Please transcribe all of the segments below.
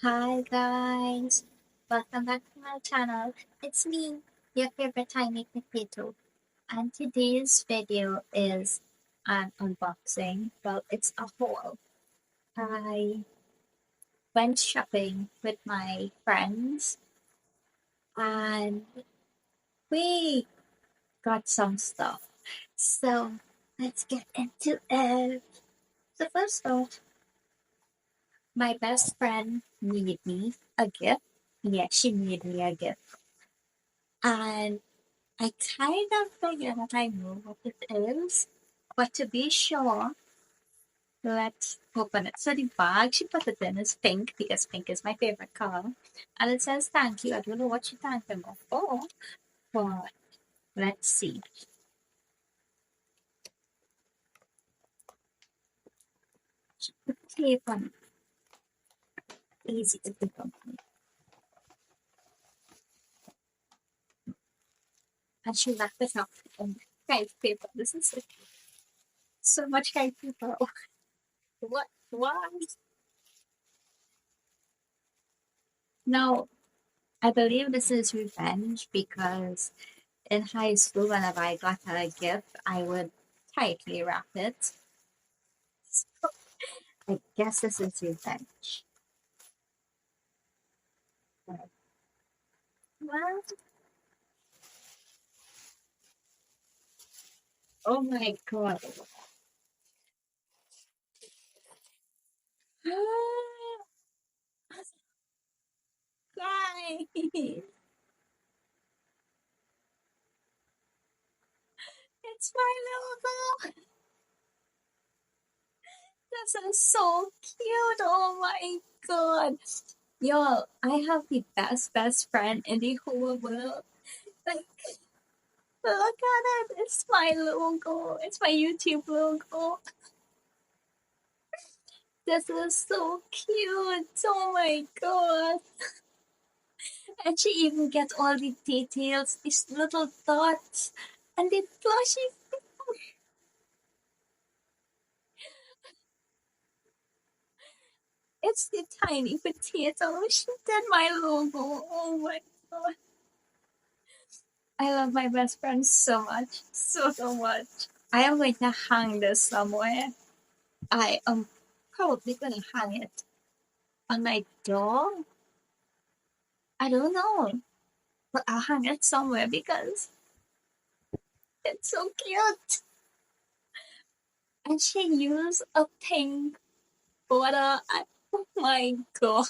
Hi guys, welcome back to my channel. It's me, your favorite tiny potato, and today's video is an unboxing. Well, it's a haul. I went shopping with my friends and we got some stuff. So let's get into it. So first off, my best friend made me a gift. Yeah, she made me a gift. And I kind of figured that I know what it is, but to be sure, let's open it. So the bag she put it in is pink because pink is my favorite color, and it says thank you. I don't know what she thanked him for, but let's see. The tape on it, easy to pick up, and she wrapped it up in cake paper. This is it. So much cake paper. What? Why? No, I believe this is revenge because in high school, whenever I got her a gift, I would tightly wrap it. So I guess this is revenge. Well, oh my god. Guys, it's my little girl. This is so cute. Oh my god. Yo, I have the best friend in the whole world. Like, look at it. It's my logo. It's my YouTube logo. This is so cute. Oh my god. And she even gets all the details, these little dots, and the plushy. It's the tiny potato. She did my logo. Oh my god. I love my best friend so much. So much. I am going to hang this somewhere. I am probably going to hang it on my door. I don't know. But I'll hang it somewhere because it's so cute. And she used a pink border. Oh my god.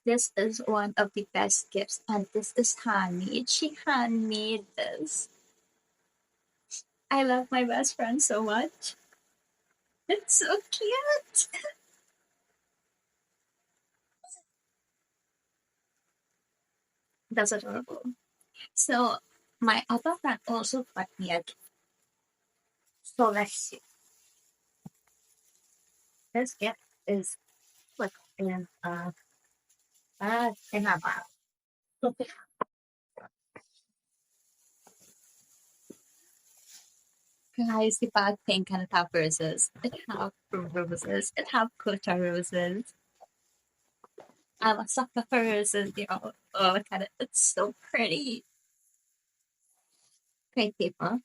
This is one of the best gifts, and this is handmade. She handmade this. I love my best friend so much. It's so cute. That's adorable. So my other friend also got me a gift. So let's see. This gift is like in a bag. Guys, the bag pink and it have roses. It have roses. It have Kota roses. I'm a sucker for roses, you know. Oh, look at it. It's so pretty. Crepe paper.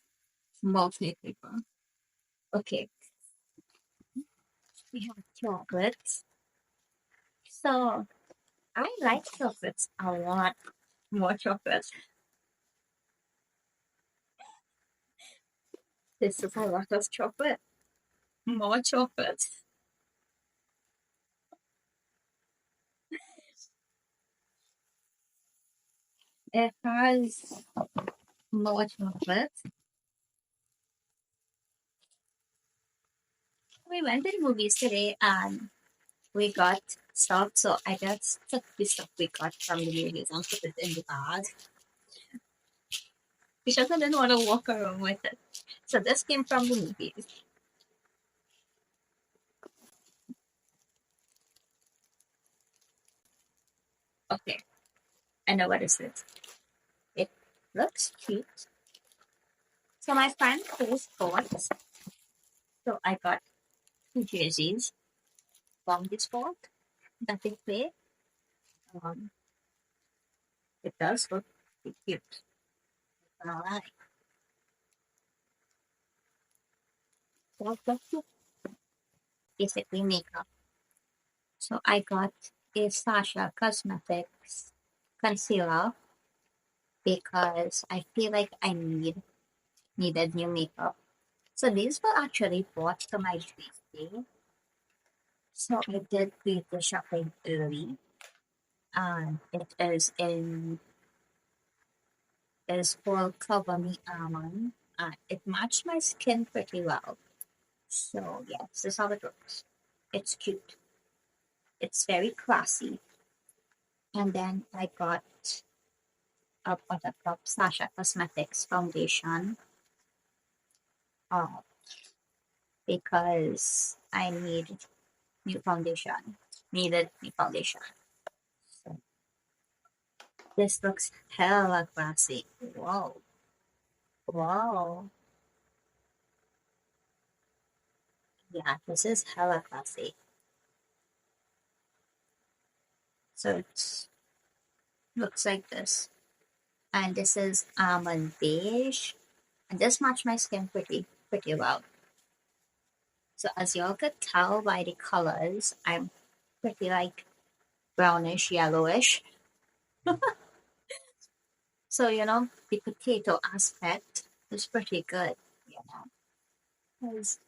More crepe paper. Okay, we have chocolates. So I like chocolates a lot. More chocolates. This is a lot of chocolate. More chocolate. It has more chocolate. We went to the movies today and we got stuff. So I just took the stuff we got from the movies and put it in the bag because I didn't want to walk around with it. So this came from the movies. Okay, I know what is it. It looks cute. So my friend bought, so I got two jerseys. from this font that they play. Um, it does look pretty cute. Alright, so that's basically makeup. So I got a Sasha Cosmetics concealer because I feel like I needed new makeup. So these were actually bought to my birthday. So I did do the shopping early. It is for Cover Me Almond. It matched my skin pretty well. So yeah, this is how it looks. It's cute. It's very classy. And then I got a Buttercup Sasha Cosmetics foundation uh, because I new foundation. Needed new foundation. So this looks hella classy. Whoa. Wow. Yeah, this is hella classy. So it looks like this. And this is almond beige. And this matched my skin pretty well. So as y'all could tell by the colors, I'm pretty like brownish, yellowish. So the potato aspect is pretty good, you know. 'Cause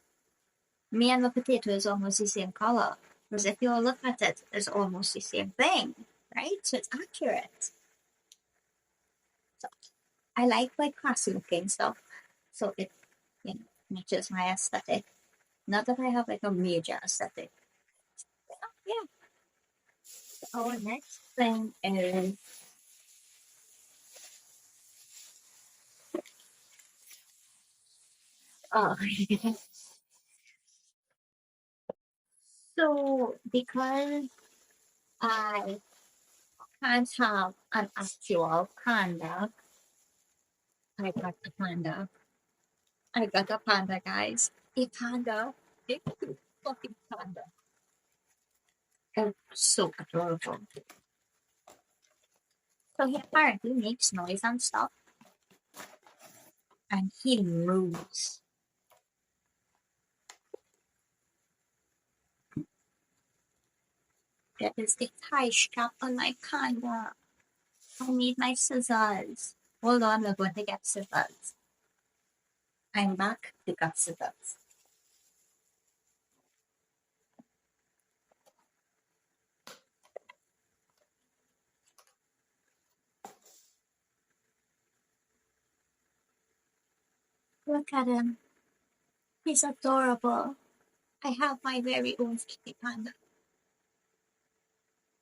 me and the potato is almost the same color. Because if you look at it, it's almost the same thing, right? So it's accurate. So I like classy looking stuff. So it matches my aesthetic. Not that I have like a major aesthetic. Yeah. Our next thing is uh so because I can't have an actual panda, I got a panda. I got a panda, guys. A panda. A fucking panda. Oh, so adorable. So he apparently makes noise and stuff, and he moves. There is a tie strap on my panda. I need my scissors. Hold on, we're going to get scissors. I'm back to get scissors. Look at him. He's adorable. I have my very own kitty panda.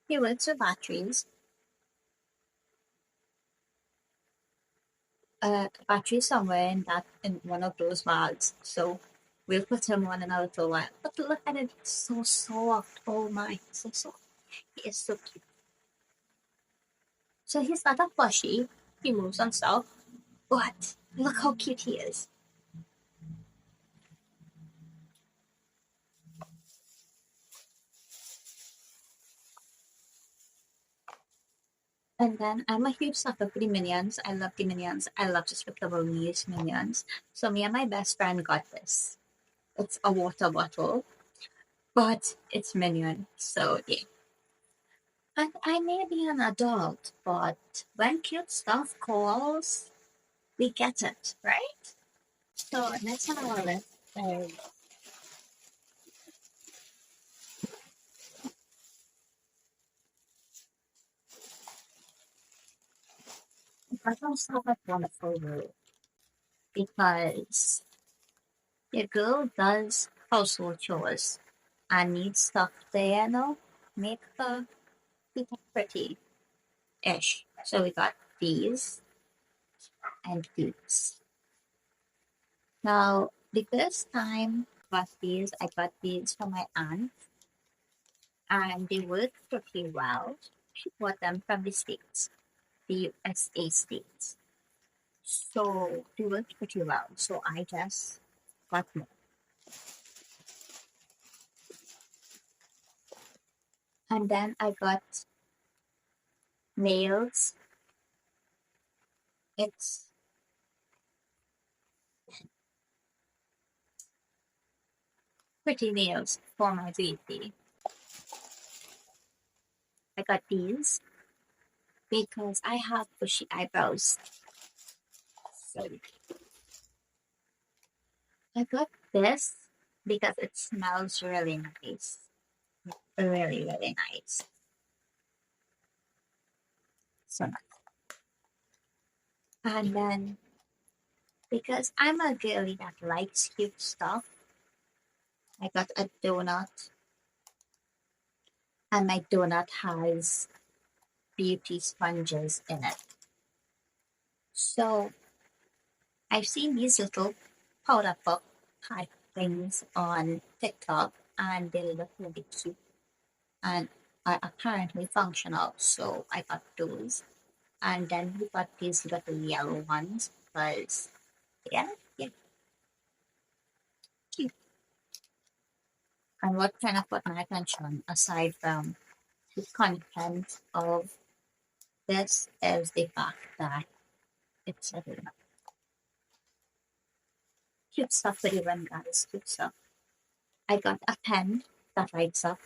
He works with batteries. Battery somewhere in one of those bags. So we'll put him on in a little while. But look at it, it's so soft. Oh my, so soft. He is so cute. So he's not a plushie. He moves and stuff. But look how cute he is. And then I'm a huge sucker for the minions. I love the minions. I love Despicable Me's minions. So me and my best friend got this. It's a water bottle, but it's minion. So yeah. And I may be an adult, but when cute stuff calls, we get it, right? So next on our list is Personal Stuff at Wonderful Rule because your girl does household chores and needs stuff there, make her keep it pretty-ish. So we got these and these. Now, the first time I got these from my aunt and they work pretty well. She bought them from the States, the USA States. So they worked pretty well. So I just got more. And then I got nails. It's pretty nails for my baby. I got these because I have bushy eyebrows. So I got this because it smells really nice. Really, really nice. So nice. And then because I'm a girly that likes cute stuff, I got a donut, and my donut has beauty sponges in it. So I've seen these little powder puff type things on TikTok, and they look really cute and are apparently functional. So I got those. And then we got these little yellow ones because, yeah, yeah, cute. And what kind of caught my attention, aside from the content of this, is the fact that it's a cute stuff for everyone, guys. Cute stuff. I got a pen that lights up.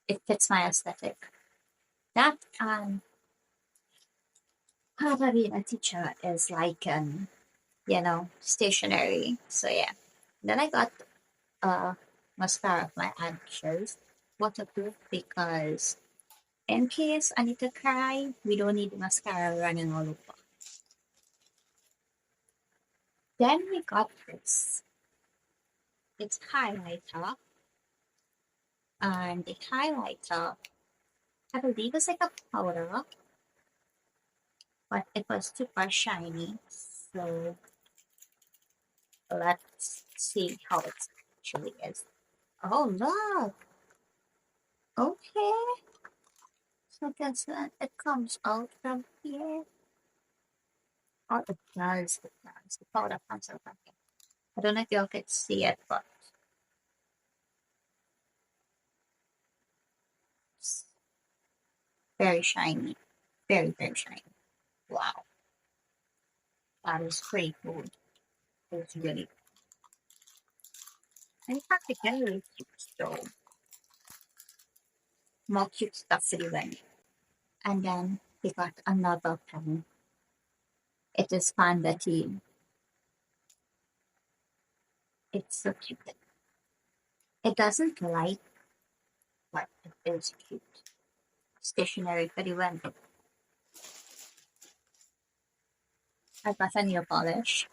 It fits my aesthetic. That and probably a teacher is like stationary. So yeah. Then I got mascara of my eyelashes, waterproof, because in case I need to cry, we don't need mascara running all over. Then we got this. It's highlighter, and the highlighter, I believe, is like a powder, but it was super shiny. So let's see how it actually is. Oh look! Okay, so guess what? It comes out from here. Oh, it does. It does. The powder comes out from here. I don't know if y'all could see it, but it's very shiny. Very, very shiny. Wow. That is pretty cool. It's really and practically cute, so more cute stuff to do then. And then we got another pen. It is Panda Team. It's so cute. It doesn't light, but it is cute. Stationary pretty well. I got a nail polish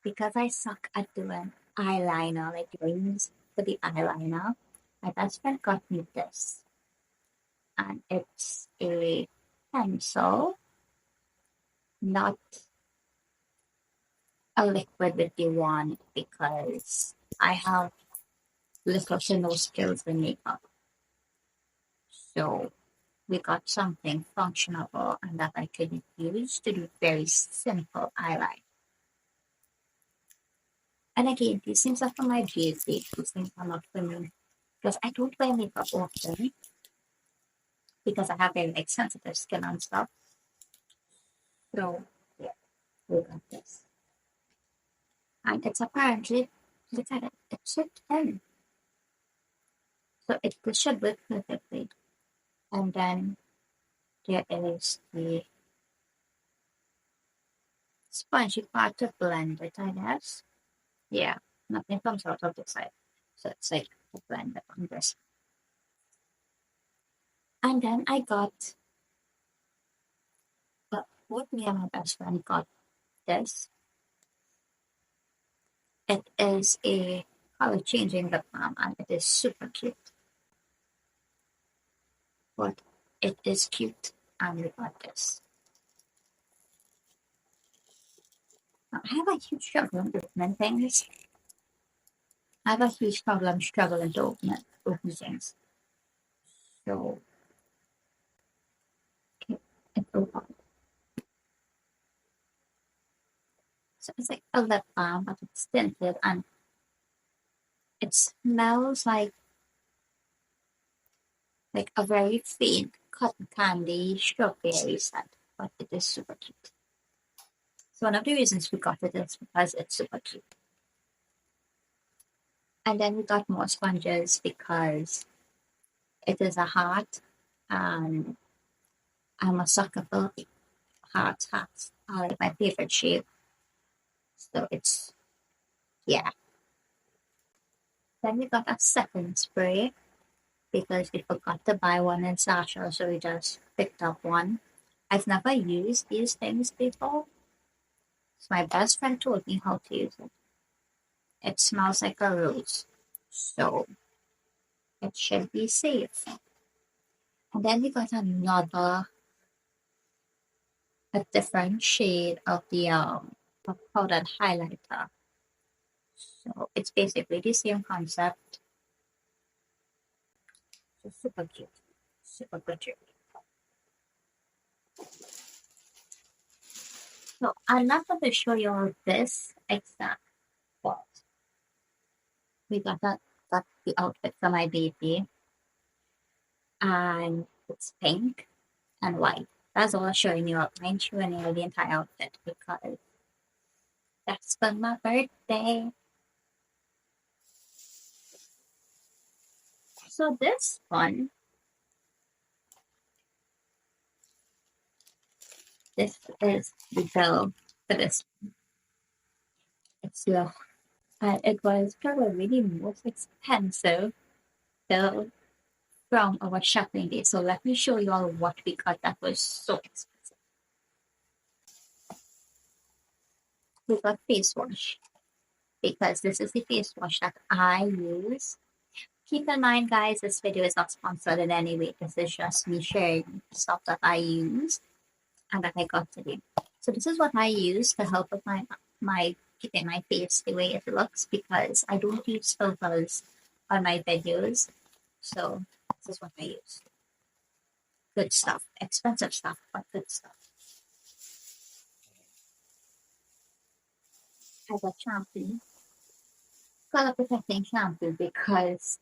because I suck at doing eyeliner, like rings for the eyeliner. My best friend got me this, and it's a pencil, not a liquid with the wand, because I have little to no skills in makeup. So we got something functional and that I could use to do very simple eyeliner. And again, these things are for my beauty. These things are not for me because I don't wear makeup often because I have very like sensitive skin and stuff. So yeah, we got this. And it's apparently, look at it, it's so thin. So it should work perfectly. And then there is the spongy part to blend it, I guess. Yeah, nothing comes out of the side. So it's like a blend it on this. And then I got, both me and my best friend got this. It is a color changing lip balm and it is super cute. But it is cute and we got this. Now, I have a huge problem opening things. I have a huge problem struggling to open things. So okay, it opened. So it's like a lip balm, but it's tinted and It smells like a very faint cotton candy strawberry scent, but it is super cute. So one of the reasons we got it is because it's super cute. And then we got more sponges because it is a heart, and I'm a sucker for hearts. I like my favorite shape. So it's, yeah. Then we got a second spray because we forgot to buy one in Sasha, so we just picked up one. I've never used these things before. So my best friend told me how to use it. It smells like a rose, so it should be safe. And then we got a different shade of the powdered highlighter. So it's basically the same concept. So super cute, super good. So I'm not going to show you all this exact but we got the outfit for my baby, and it's pink and white. That's all I'm showing you. I ain't showing you the entire outfit because that's for my birthday. So this one, this is the bill for this. It's low. And it was probably the most expensive bill from our shopping day. So let me show you all what we got that was so expensive. We got face wash because this is the face wash that I use. Keep in mind, guys, this video is not sponsored in any way. This is just me sharing stuff that I use and that I got today. So this is what I use to help with my keeping my face the way it looks because I don't use filters on my videos. So this is what I use. Good stuff, expensive stuff, but good stuff. I got shampoo, color protecting shampoo because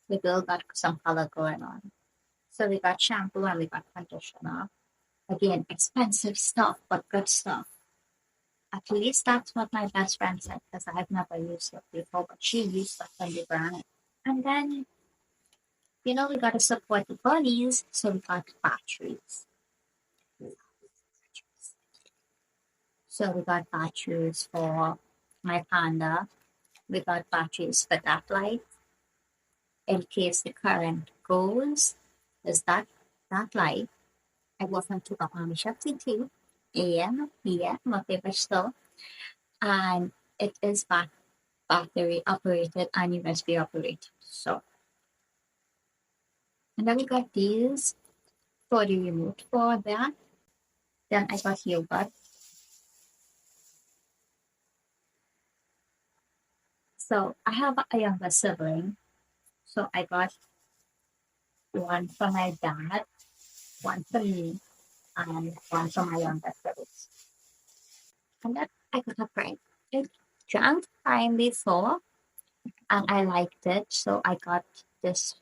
the girl got some color going on. So we got shampoo and we got conditioner. Again, expensive stuff, but good stuff. At least that's what my best friend said because I've never used it before, but she used that from the brand. And then, we got to support the bunnies, so we got batteries. So we got batteries for my panda. We got batteries for that light in case the current goes. Is that light? I wasn't took up on the shop too. And yeah, my favorite store. And it is battery operated and USB operated. So, and then we got these for the remote for that. Then I got yogurt. So I have a younger sibling. So I got one for my dad, one for me, and one for my younger siblings. And then I got a prank. It drank time before and I liked it. So I got this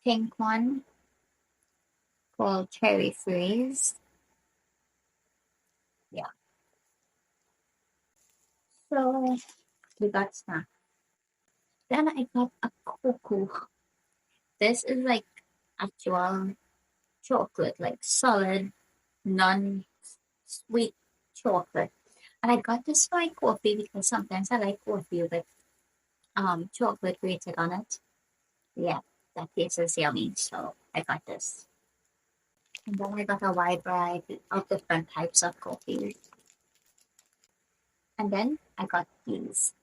pink one called Cherry Freeze. Yeah. So we got snack. Then I got a cocoa. This is like actual chocolate, like solid, non-sweet chocolate. And I got this for my coffee because sometimes I like coffee with chocolate grated on it. Yeah, that tastes yummy. So I got this. And then I got a wide variety of different types of coffee. And then I got these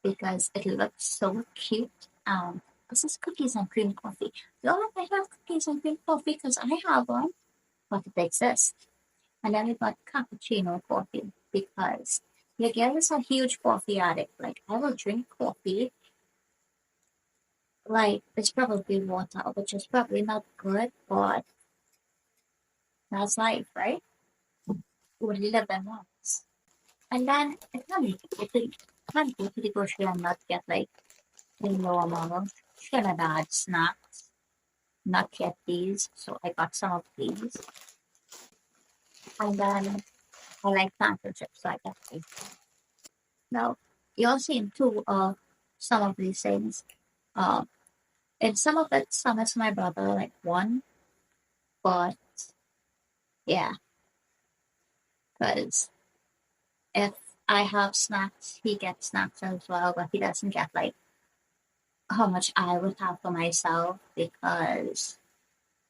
because it looks so cute. This is cookies and cream coffee. Don't I have cookies and cream coffee because I have one, but it exists. And then we got cappuccino coffee because your girl is a huge coffee addict. Like I will drink coffee like it's probably water, which is probably not good, but that's life, right? We live in once. And then I can't make it. can't go to the grocery and not get like a normal Trinidad snacks. Not yet these, so I got some of these. And then I like plantain chips, so I got these. Now, you're seeing too some of these things. Um, and some of it, some is my brother, like one, but yeah, because if I have snacks, he gets snacks as well, but he doesn't get like how much I would have for myself because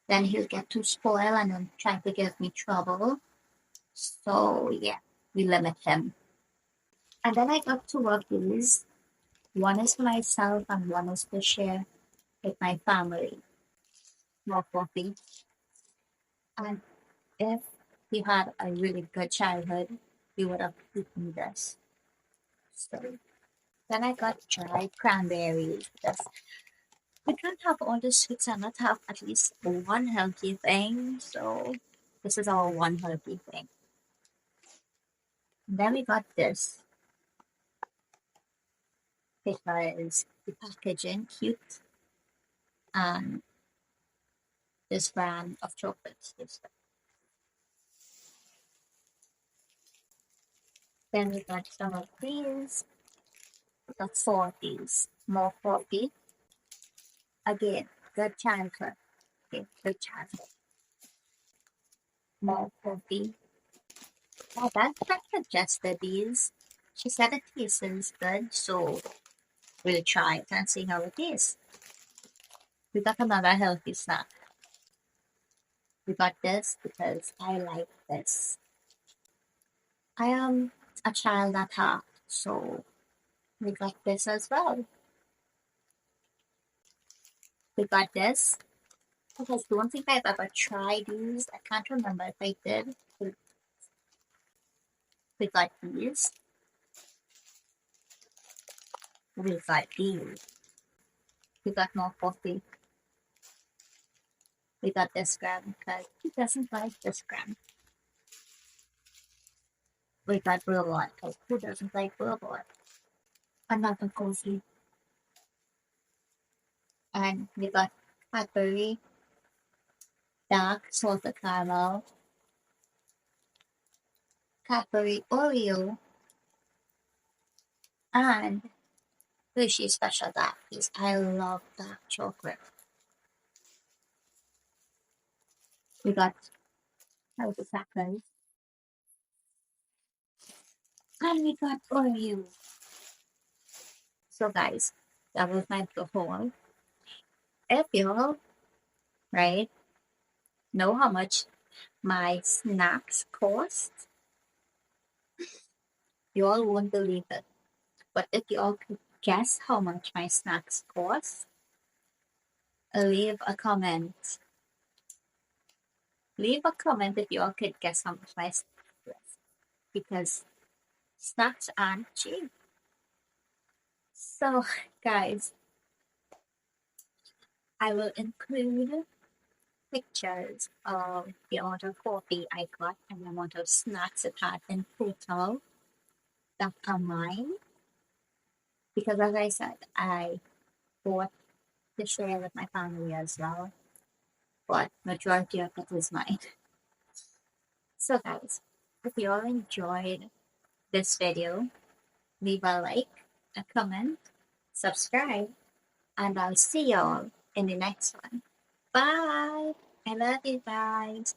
then he'll get too spoiled and then try to give me trouble. So yeah, we limit him. And then I got two of these. One is for myself and one is to share with my family. More coffee. And if he had a really good childhood, he would have eaten this. So then I got dried cranberries because we can't have all the sweets and not have at least one healthy thing. So this is our one healthy thing. And then we got this because the packaging cute and this brand of chocolates. Then we got some of these, the 40s, more 40. Again, good childhood. Okay, good childhood. More 40. Oh, that suggested these. She said it tastes good, so we'll try it and see how it is. We got another healthy snack. We got this because I like this. I am a child at heart, so we got this as well. We got this because the one thing I've ever tried these, I can't remember if I did. We got these. We got these. We got more coffee. We got this gram because who doesn't like this gram? We got robot because who doesn't like robot? Another coffee. And we got Cadbury dark salted caramel, Cadbury Oreo, and Hershey's Special Dark because I love dark chocolate. We got healthy crackers, and we got Oreo. So guys, that was my haul. If you right know how much my snacks cost, you all won't believe it. But if you all could guess how much my snacks cost, leave a comment. Leave a comment if you all could guess how much my snacks cost. Because snacks aren't cheap. So guys, I will include pictures of the amount of coffee I got and the amount of snacks it had in total that are mine. Because as I said, I bought to share with my family as well, but majority of it is mine. So guys, if you all enjoyed this video, leave a like, a comment, subscribe, and I'll see y'all in the next one. Bye! I love you guys.